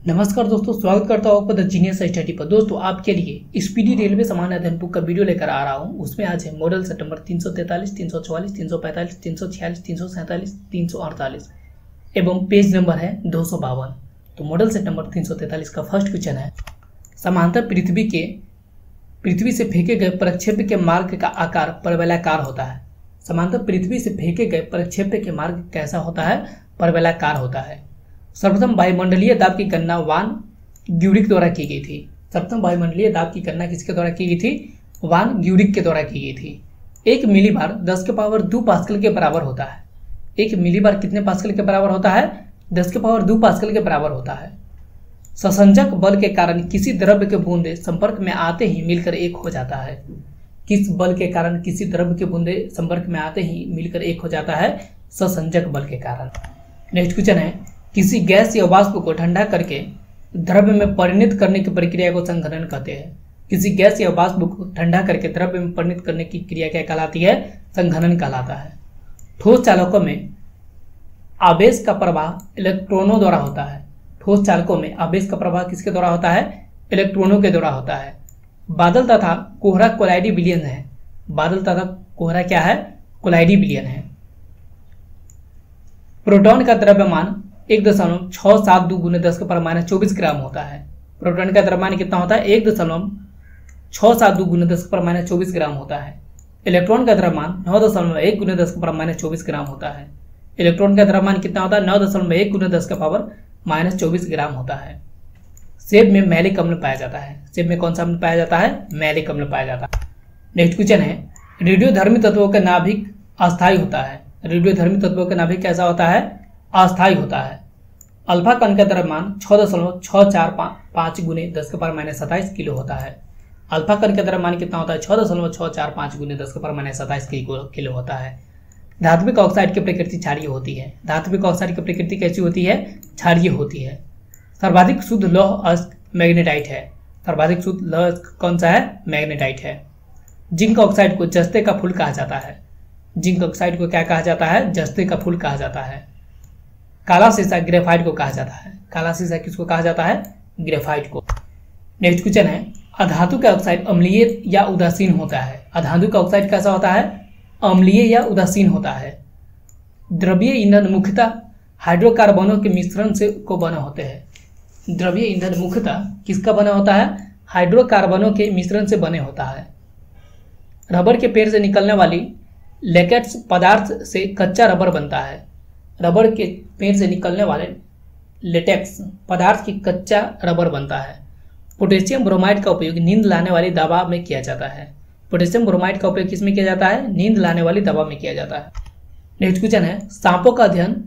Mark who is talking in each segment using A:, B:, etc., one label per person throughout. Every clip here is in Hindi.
A: नमस्कार दोस्तों, स्वागत करता हूँ आपका द जीनियस स्टडी पर। दोस्तों, आपके लिए स्पीडी रेलवे सामान्य अध्ययन बुक का वीडियो लेकर आ रहा हूँ। उसमें आज है मॉडल सेट नंबर 343, 344, 345, 346, 347, 348 एवं पेज नंबर है 252। तो मॉडल सेट नंबर 343 का फर्स्ट क्वेश्चन है, समांतर पृथ्वी से फेंके गए प्रक्षेप्य के मार्ग का आकार परवलयाकार होता है। समांतर पृथ्वी से फेंके गए प्रक्षेप्य के मार्ग कैसा होता है? परवलयाकार होता है। सर्वप्रथम वायुमंडलीय दाब की गणना वान ग्यूरिक द्वारा की गई थी। सर्वप्रथम वायुमंडलीय दाब की गणना किसके द्वारा की गई थी? वान ग्यूरिक के द्वारा की गई थी। 1 मिलीबार 10⁻² पास्कल के बराबर होता है। 1 मिलीबार कितने पास्कल के बराबर होता है? 10⁻² पास्कल के बराबर होता है। ससंजक बल के कारण किसी द्रव्य के बूंदे संपर्क में आते ही मिलकर एक हो जाता है। किस बल के कारण किसी द्रव्य के बूंदे संपर्क में आते ही मिलकर एक हो जाता है? ससंजक बल के कारण। नेक्स्ट क्वेश्चन है, किसी गैस या वाष्प को ठंडा करके द्रव्य में परिणत करने की प्रक्रिया को संघनन कहते हैं। किसी गैस या वाष्प को ठंडा करके द्रव्य में परिणत करने की क्रिया क्या कहलाती है? संघनन कहलाता है। ठोस चालकों में आवेश का प्रवाह इलेक्ट्रॉनों द्वारा होता है। ठोस चालकों में आवेश का प्रवाह किसके द्वारा होता है? इलेक्ट्रॉनों के द्वारा होता है। बादल तथा कोहरा कोलाइडी विलयन है। बादल तथा कोहरा क्या है? कोलाइडी विलयन है। प्रोटॉन का द्रव्यमान 1.672 × 10⁻24 ग्राम होता है। प्रोटॉन का द्रव्यमान कितना होता है? 1.672 × 10⁻24 ग्राम होता है। इलेक्ट्रॉन का द्रव्यमान 9.1 × 10⁻24 ग्राम होता है। इलेक्ट्रॉन का द्रव्यमान कितना होता है? 9.1 × 10⁻24 ग्राम होता है। सेब में मैलिक अम्ल पाया जाता है। सेब में कौन सा अम्ल पाया जाता है? मैलिक अम्ल पाया जाता है। नेक्स्ट क्वेश्चन है, रेडियोधर्मी तत्वों का नाभिक अस्थायी होता है। रेडियोधर्मी तत्वों का नाभिक कैसा होता है? अस्थायी होता है। अल्फा कण का द्रव्यमान 6.645 × 10⁻27 किलो होता है। अल्फा कण का द्रव्यमान कितना होता है? 6.645 × 10⁻27 किलो होता है। धात्विक ऑक्साइड की प्रकृति क्षारीय होती है। धात्विक ऑक्साइड की प्रकृति कैसी होती है? क्षारीय होती है। सर्वाधिक शुद्ध लौह अयस्क मैग्नेटाइट है। सर्वाधिक शुद्ध लौह अयस्क कौन सा है? मैग्नेटाइट है। जिंक ऑक्साइड को जस्ते का फूल कहा जाता है। जिंक ऑक्साइड को क्या कहा जाता है? जस्ते का फूल कहा जाता है। काला शीशा ग्रेफाइट को कहा जाता है। काला शीशा किसको कहा जाता है? ग्रेफाइट को। नेक्स्ट क्वेश्चन है, अधातु का ऑक्साइड अम्लीय या उदासीन होता है। अधातु का ऑक्साइड कैसा होता है? अम्लीय या उदासीन होता है। द्रवीय ईंधन मुख्यतः हाइड्रोकार्बनों के मिश्रण से को बने होते हैं। द्रवीय ईंधन मुख्यतः किसका बना होता है? हाइड्रोकार्बनों के मिश्रण से बने होता है। रबर के पेड़ से निकलने वाली लेटेक्स पदार्थ से कच्चा रबर बनता है। रबर के पेड़ से निकलने वाले लेटेक्स पदार्थ की कच्चा रबर बनता है। पोटेशियम ब्रोमाइड का उपयोग नींद लाने वाली दवा में किया जाता है। पोटेशियम ब्रोमाइड का उपयोग किसमें किया जाता है? नींद लाने वाली दवा में किया जाता है। नेक्स्ट क्वेश्चन है, सांपों का अध्ययन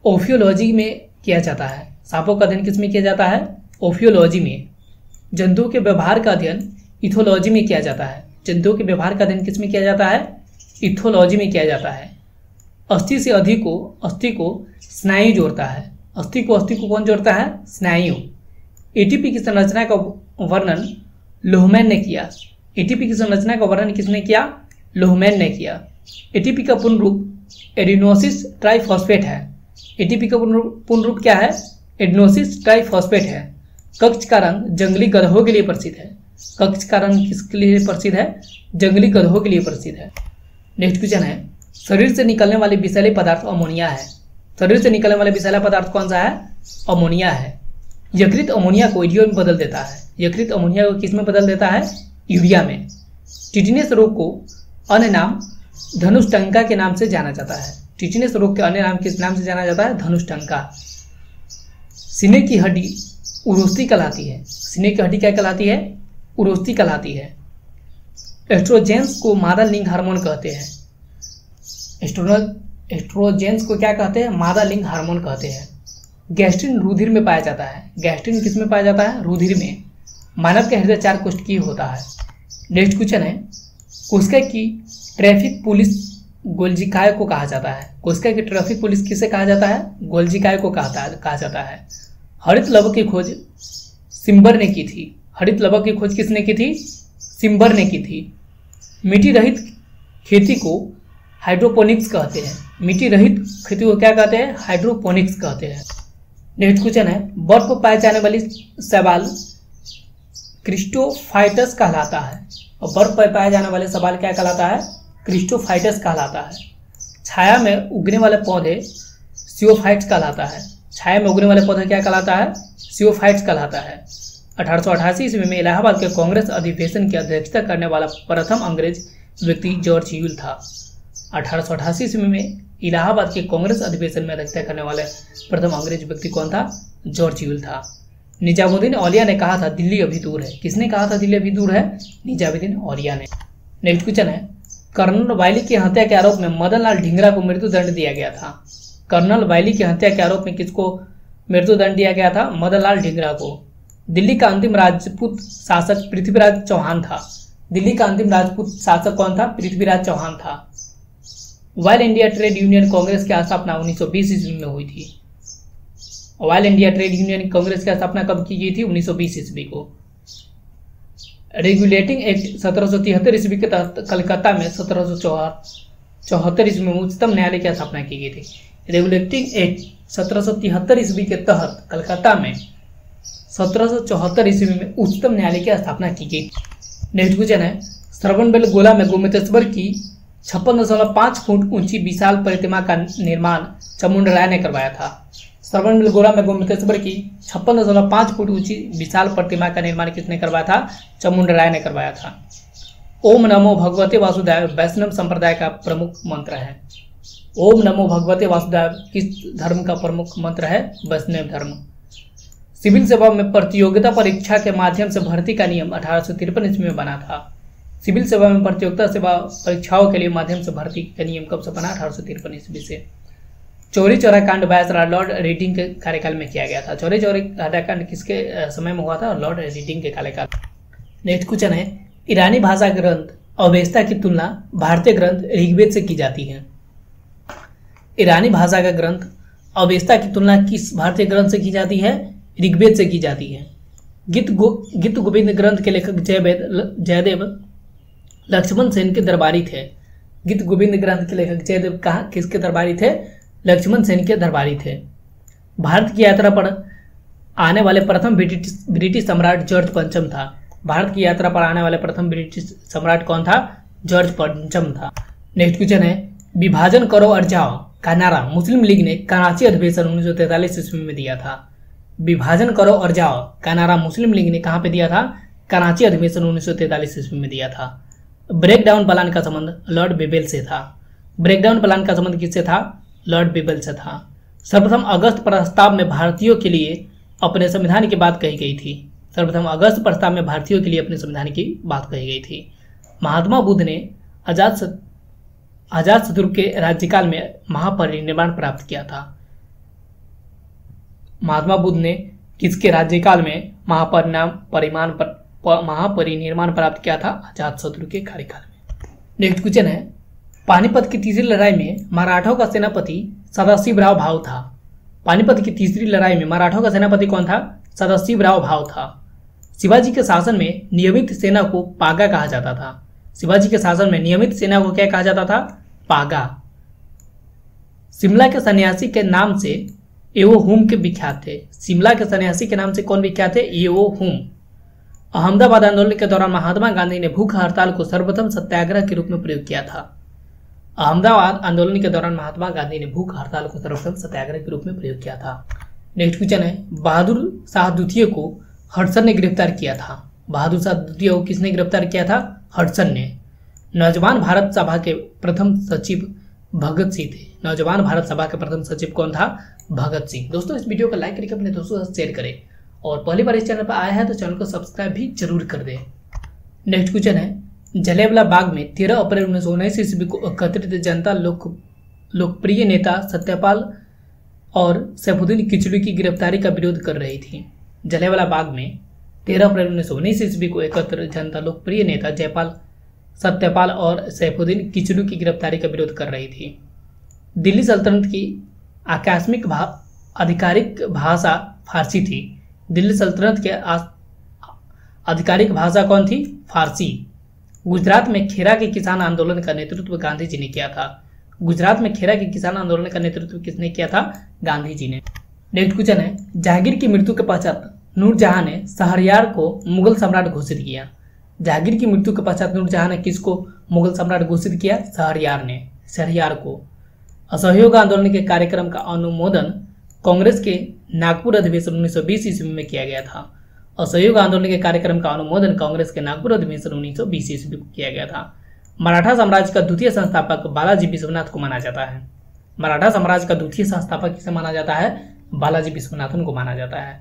A: ओफियोलॉजी में किया जाता है। सांपों का अध्ययन किसमें किया जाता है? ओफियोलॉजी में। जंतुओं के व्यवहार का अध्ययन इथोलॉजी में किया जाता है। जंतुओं के व्यवहार का अध्ययन किसमें किया जाता है? इथोलॉजी में किया जाता है। अस्थि से अस्थि को स्नायु जोड़ता है। अस्थि को कौन जोड़ता है? स्नायु। एटीपी की संरचना का वर्णन लोहमैन ने किया। एटीपी की संरचना का वर्णन किसने किया? लोहमैन ने किया। एटीपी का पूर्ण रूप एडिनोसिस ट्राइफॉस्फेट है। एटीपी का पूर्ण रूप क्या है? एडिनोसिस ट्राइफॉस्फेट है। कक्ष का रंग जंगली गधों के लिए प्रसिद्ध है। कक्ष का रंग किसके लिए प्रसिद्ध है? जंगली गधों के लिए प्रसिद्ध है। नेक्स्ट क्वेश्चन है, शरीर से निकलने वाले विषैले पदार्थ अमोनिया है। शरीर से निकलने वाले विषैला पदार्थ कौन सा है? अमोनिया है। यकृत अमोनिया को यूरिया में बदल देता है। यकृत अमोनिया को किस में बदल देता है? यूरिया में। टिटेनस रोग को अन्य नाम धनुष्टंका के नाम से जाना जाता है। टिटेनस रोग के अन्य नाम किस नाम से जाना जाता है? धनुष्टंका। सीने की हड्डी उरोस्थी कहलाती है। सीने की हड्डी क्या कहलाती है? उरोस्थी कहलाती है। एस्ट्रोजेंस को मादा लिंग हार्मोन कहते हैं। एस्ट्रोजेंस को क्या कहते हैं? मादा लिंग हार्मोन कहते हैं। गैस्ट्रिन रुधिर में पाया जाता है। गैस्ट्रिन किस में पाया जाता है? रुधिर में। मानव के हृदय 4 कोशिकीय होता है। नेक्स्ट क्वेश्चन है, कोशिका की ट्रैफिक पुलिस गोल्जिकाय को कहा जाता है। कोशिका की ट्रैफिक पुलिस किसे कहा जाता है? गोल्जिकाय को कहा जाता है। हरित लवक की खोज सिम्बर ने की थी। हरित लवक की खोज किसने की थी? सिम्बर ने की थी। मिट्टी रहित खेती को हाइड्रोपोनिक्स कहते हैं। मिट्टी रहित खेती को क्या कहते हैं? हाइड्रोपोनिक्स कहते हैं। नेक्स्ट क्वेश्चन है, बर्फ पर पाए जाने वाली शैवाल क्रिस्टोफाइटस कहलाता है। और बर्फ पर पाए जाने वाले शैवाल क्या कहलाता है? क्रिस्टोफाइटस कहलाता है। छाया में उगने वाले पौधे सियोफाइट्स कहलाता है। छाया में उगने वाले पौधे क्या कहलाता है? सियोफाइट्स कहलाता है। 1888 ईस्वी में इलाहाबाद के कांग्रेस अधिवेशन की अध्यक्षता करने वाला प्रथम अंग्रेज व्यक्ति जॉर्ज ह्यूल था। 1888 ईस्वी में इलाहाबाद के कांग्रेस अधिवेशन में अध्यक्षता करने वाले प्रथम अंग्रेज व्यक्ति कौन था? जॉर्ज ह्यूल था। निजामुद्दीन औलिया ने कहा था दिल्ली अभी दूर है। किसने कहा था दिल्ली अभी दूर है? निजामुद्दीन औलिया ने। नेक्स्ट क्वेश्चन है, कर्नल वायली की हत्या के आरोप में मदनलाल ढींगरा को मृत्युदंड दिया गया था। कर्नल वायली की हत्या के आरोप में किसको मृत्युदंड दिया गया था? मदनलाल ढींगरा को। दिल्ली का अंतिम राजपूत शासक पृथ्वीराज चौहान था। दिल्ली का अंतिम राजपूत शासक कौन था? पृथ्वीराज चौहान था। All India trade union Congress की स्थापना 1920 ईस्वी में हुई थी। All India trade union Congress की स्थापना कब की गई थी? 1920 ईस्वी को। रेगुलेटिंग एक्ट 1773 ईस्वी के तहत कलकत्ता में 1774 ईस्वी में उच्चतम न्यायालय की स्थापना की गई थी। रेगुलेटिंग एक्ट 1773 ईस्वी के तहत कलकत्ता में 1774 ईस्वी में उच्चतम न्यायालय की स्थापना की गई। नेक्स्ट क्वेश्चन है, श्रवणबेलगोला में गोमतेश्वर की 56.5 फुट ऊंची विशाल प्रतिमा का निर्माण चामुंडा राय ने करवाया था। श्रवणबेलगोला में गोमतेश्वर की 56.5 फुट ऊंची विशाल प्रतिमा का निर्माण किसने करवाया था? चामुंडा राय ने करवाया था। ओम नमो भगवते वासुदेव वैष्णव संप्रदाय का प्रमुख मंत्र है। ओम नमो भगवते वासुदेव किस धर्म का प्रमुख मंत्र है? वैष्णव धर्म। सिविल सेवा में प्रतियोगिता परीक्षा के माध्यम से भर्ती का नियम 1853 ईस्वी में बना था। सिविल सेवा में प्रतियोगिता सेवा परीक्षाओं के लिए माध्यम से भर्ती का नियम कब से बना? 1853 ईस्वी से। चौरी चौरा कांड वायसराय लॉर्ड रीडिंग के कार्यकाल में किया गया था। चौरी चौरा कांड किसके समय में हुआ था? लॉर्ड रीडिंग के कार्यकाल। नेक्स्ट क्वेश्चन है, ईरानी भाषा ग्रंथ अवेस्ता की तुलना भारतीय ग्रंथ ऋग्वेद से की जाती है। ईरानी भाषा का ग्रंथ अवेस्ता की तुलना किस भारतीय ग्रंथ से की जाती है? ऋग्वेद से की जाती है। गीत गोविंद ग्रंथ के लेखक जयदेव लक्ष्मण सेन के दरबारी थे। गीत गोविंद ग्रंथ के लेखक जयदेव कहाँ किसके दरबारी थे? लक्ष्मण सेन के दरबारी थे। भारत की यात्रा पर आने वाले प्रथम ब्रिटिश सम्राट जॉर्ज पंचम था। भारत की यात्रा पर आने वाले प्रथम ब्रिटिश सम्राट कौन था? जॉर्ज पंचम था। नेक्स्ट क्वेश्चन है, विभाजन करो और जाओ का नारा मुस्लिम लीग ने कराची अधिवेशन 1943 ईस्वी में दिया था। विभाजन करो और जाओ का नारा मुस्लिम लीग ने कहां पे दिया था? कराची अधिवेशन 1943 ईस्वी में दिया था। ब्रेक डाउन प्लान का संबंध लॉर्ड बेबेल से था। ब्रेक डाउन प्लान का संबंध किससे था? लॉर्ड बेबेल से था। सर्वप्रथम अगस्त प्रस्ताव में भारतीयों के लिए अपने संविधान की बात कही गई थी। सर्वप्रथम अगस्त प्रस्ताव में भारतीयों के लिए अपने संविधान की बात कही गई थी। महात्मा बुद्ध ने अजातशत्रु के राज्यकाल में महापरिनिर्वाण प्राप्त किया था। महात्मा बुद्ध ने किसके राज्यकाल में महापरिनिर्वाण प्राप्त किया था? अजातशत्रु के कार्यकाल में। नेक्स्ट क्वेश्चन है, पानीपत की तीसरी लड़ाई में मराठों का सेनापति सदाशिवराव भाऊ था। पानीपत की तीसरी लड़ाई में मराठों का सेनापति कौन था? सदाशिवराव भाऊ था। शिवाजी के शासन में नियमित सेना को पागा कहा जाता था। शिवाजी के शासन में नियमित सेना को क्या कहा जाता था? पागा। शिमला के सन्यासी के नाम से एवो हुम के विख्यात थे। शिमला के सन्यासी के नाम से कौन विख्यात थे? एवो हुम। अहमदाबाद आंदोलन के दौरान महात्मा गांधी ने भूख हड़ताल को सर्वप्रथम सत्याग्रह के रूप में प्रयोग किया था। अहमदाबाद आंदोलन के दौरान महात्मा गांधी ने भूख हड़ताल को सर्वप्रथम सत्याग्रह के रूप में प्रयोग किया था। नेक्स्ट क्वेश्चन है, बहादुर शाह द्वितीय को हडसन ने गिरफ्तार किया था। बहादुर शाह द्वितीय को किसने गिरफ्तार किया था? हडसन ने। नौजवान भारत सभा के प्रथम सचिव भगत सिंह थे। नौजवान भारत सभा के प्रथम सचिव कौन था? भगत सिंह। दोस्तों इस वीडियो को लाइक करके अपने दोस्तों से शेयर करें और पहली बार इस चैनल पर आया है तो चैनल को सब्सक्राइब भी जरूर कर दें। नेक्स्ट क्वेश्चन है, जलियांवाला बाग में 13 अप्रैल 1919 ईस्वी को एकत्रित जनता लोकप्रिय नेता सत्यपाल और सैफुद्दीन किचलू की गिरफ्तारी का विरोध कर रही थी। जलियांवाला बाग में 13 अप्रैल 1919 ईस्वी को एकत्र जनता लोकप्रिय नेता सत्यपाल और सैफुद्दीन किचलू की गिरफ्तारी का विरोध कर रही थी। दिल्ली सल्तनत की आकस्मिक आधिकारिक भाषा फारसी थी। दिल्ली सल्तनत के आधिकारिक भाषा कौन थी? फारसी। गुजरात में खेरा के किसान आंदोलन का नेतृत्व गांधी जी ने किया था। गुजरात में खेरा के किसान आंदोलन का नेतृत्व किसने किया था? गांधी जी ने। नेक्स्ट क्वेश्चन है, जहांगीर की मृत्यु के पश्चात नूरजहां ने शहरयार को मुगल सम्राट घोषित किया। जहांगीर की मृत्यु के पश्चात नूरजहां ने किसको मुगल सम्राट घोषित किया? शहरयार को। असहयोग आंदोलन के कार्यक्रम का अनुमोदन कांग्रेस के नागपुर अधिवेशन 1920 ईस्वी में किया गया था। असहयोग आंदोलन के कार्यक्रम का अनुमोदन कांग्रेस के नागपुर अधिवेशन 1920 ईस्वी में किया गया था। मराठा साम्राज्य का द्वितीय संस्थापक बालाजी विश्वनाथ को माना जाता है। मराठा साम्राज्य का द्वितीय संस्थापक किसे माना जाता है? बालाजी विश्वनाथन को माना जाता है।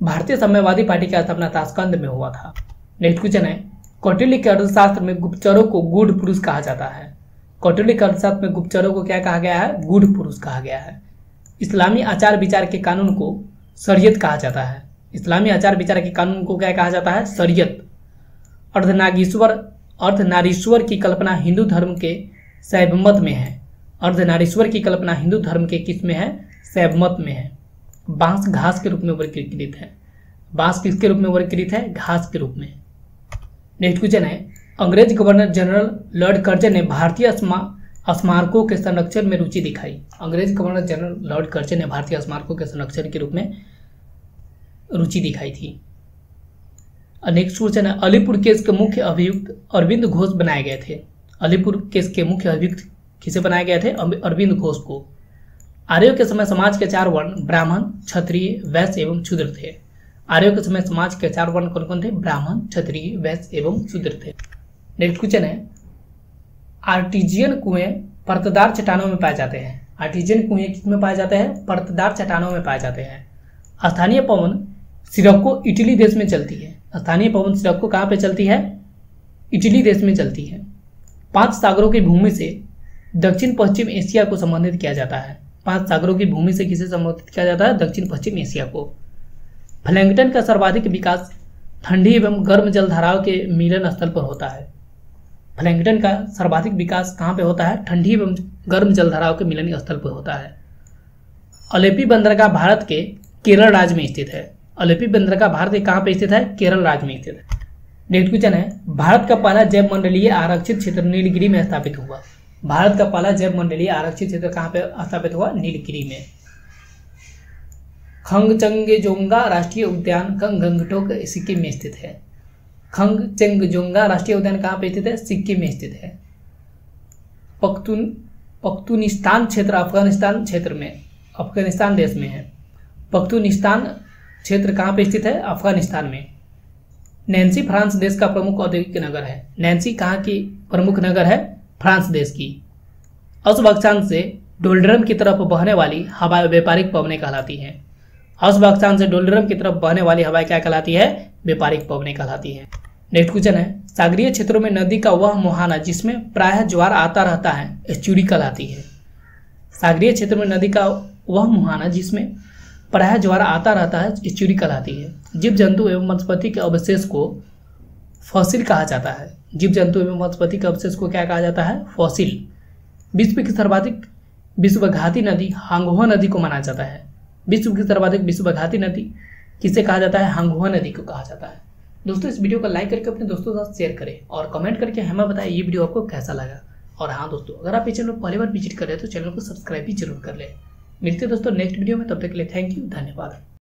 A: भारतीय साम्यवादी पार्टी की स्थापना ताशकंद में हुआ था। नेक्स्ट क्वेश्चन है, कौटिल्य के अर्थशास्त्र में गुप्तचरों को गूढ़ पुरुष कहा जाता है। कौटिल्य के अर्थशास्त्र में गुप्तचरों को क्या कहा गया है? गूढ़ पुरुष कहा गया है। इस्लामी आचार विचार के कानून को शरीयत कहा जाता है। इस्लामी आचार विचार के कानून को क्या कहा जाता है? शरीयत। अर्धनारीश्वर की कल्पना हिंदू धर्म के शैवमत में है। अर्धनारीश्वर की कल्पना हिंदू धर्म के किस में है? शैवमत में है। बांस घास के रूप में वर्गीकृत है। बांस किसके रूप में वर्गीकृत है? घास के रूप में। नेक्स्ट क्वेश्चन है, अंग्रेज गवर्नर जनरल लॉर्ड कर्जन ने भारतीय स्मारकों के संरक्षण में रुचि दिखाई। अंग्रेज गवर्नर जनरल लॉर्ड कर्जन ने भारतीय स्मारकों के संरक्षण के रूप में रुचि दिखाई थी। नेक्स्ट क्वेश्चन है, अलीपुर केस के मुख्य अभियुक्त अरविंद घोष बनाए गए थे। अलीपुर केस के मुख्य अभियुक्त किसे बनाए गए थे? अरविंद घोष को। आर्यों के समय समाज के 4 वर्ण ब्राह्मण, क्षत्रिय, वैश्य एवं शूद्र थे। आर्यों के समय समाज के 4 वर्ण कौन कौन थे? ब्राह्मण, क्षत्रिय, वैश्य एवं शूद्र थे। नेक्स्ट क्वेश्चन है, आर्टिजियन कुएं परतदार चट्टानों में पाए जाते हैं। आर्टिजियन कुएं किसमें पाए जाते हैं? परतदार चट्टानों में पाए जाते हैं। स्थानीय पवन सिरक्को इटली देश में चलती है। स्थानीय पवन सिरक्को कहाँ पे चलती है? इटली देश में चलती है। 5 सागरों की भूमि से दक्षिण पश्चिम एशिया को संबंधित किया जाता है। 5 सागरों की भूमि से किसे संबोधित किया जाता है? दक्षिण पश्चिम एशिया को। प्लैंकटन का सर्वाधिक विकास ठंडी एवं गर्म जलधाराओं के मिलन स्थल पर होता है। प्लैंकटन का सर्वाधिक विकास कहाँ पे होता है? ठंडी एवं गर्म जलधाराओं के मिलन स्थल पर होता है। अलेपी बंदरगाह भारत के केरल राज्य में स्थित है। अलेपी बंदरगाह भारत के कहाँ पे स्थित है? केरल राज्य में स्थित है। नेक्स्ट क्वेश्चन है, भारत का पहला जैव मंडलीय आरक्षित क्षेत्र नीलगिरी में स्थापित हुआ। भारत का पहला जैव मंडलीय आरक्षित क्षेत्र कहाँ पे स्थापित हुआ? नीलगिरी में। खंगचेंगजोंगा राष्ट्रीय उद्यान गंगटोक सिक्किम में स्थित है। खंगचेंगजोंगा राष्ट्रीय उद्यान कहाँ पे स्थित है? सिक्किम में स्थित है। पख्तूनिस्तान क्षेत्र अफगानिस्तान देश में है। पख्तूनिस्तान क्षेत्र कहाँ पे स्थित है? अफगानिस्तान में। नैन्सी फ्रांस देश का प्रमुख औद्योगिक नगर है। नैन्सी कहाँ की प्रमुख नगर है? फ्रांस देश की। अश्व अक्षांश से डोलड्रम की तरफ बहने वाली हवाएं व्यापारिक पवनें कहलाती हैं। अश्व अक्षांश से डोलड्रम की तरफ बहने वाली हवाएं क्या कहलाती है? व्यापारिक पवनें कहलाती हैं। नेक्स्ट क्वेश्चन है, सागरीय क्षेत्रों में नदी का वह मुहाना जिसमें प्रायः ज्वार आता रहता है एस्चुरी कहलाती है। सागरीय क्षेत्र में नदी का वह मुहाना जिसमें प्रायः ज्वार आता रहता है एस्चुरी कहलाती है। जीव जंतु एवं वनस्पति के अवशेष को फॉसिल कहा जाता है। जीव जंतु एवं वनस्पति के अवशेष को क्या कहा जाता है? फॉसिल। विश्व की सर्वाधिक विश्वघाती नदी हांगहुआ नदी को माना जाता है। विश्व की सर्वाधिक विश्वघाती नदी किसे कहा जाता है? हांगहुआ नदी को कहा जाता है। दोस्तों, इस वीडियो को लाइक करके अपने दोस्तों के साथ शेयर करें और कमेंट करके हमें बताएं ये वीडियो आपको कैसा लगा। और हाँ दोस्तों, अगर आप ये चैनल पहली बार विजिट कर रहे हैं तो चैनल को सब्सक्राइब भी जरूर कर लें। मिलते हैं दोस्तों नेक्स्ट वीडियो में, तब तक के लिए थैंक यू, धन्यवाद।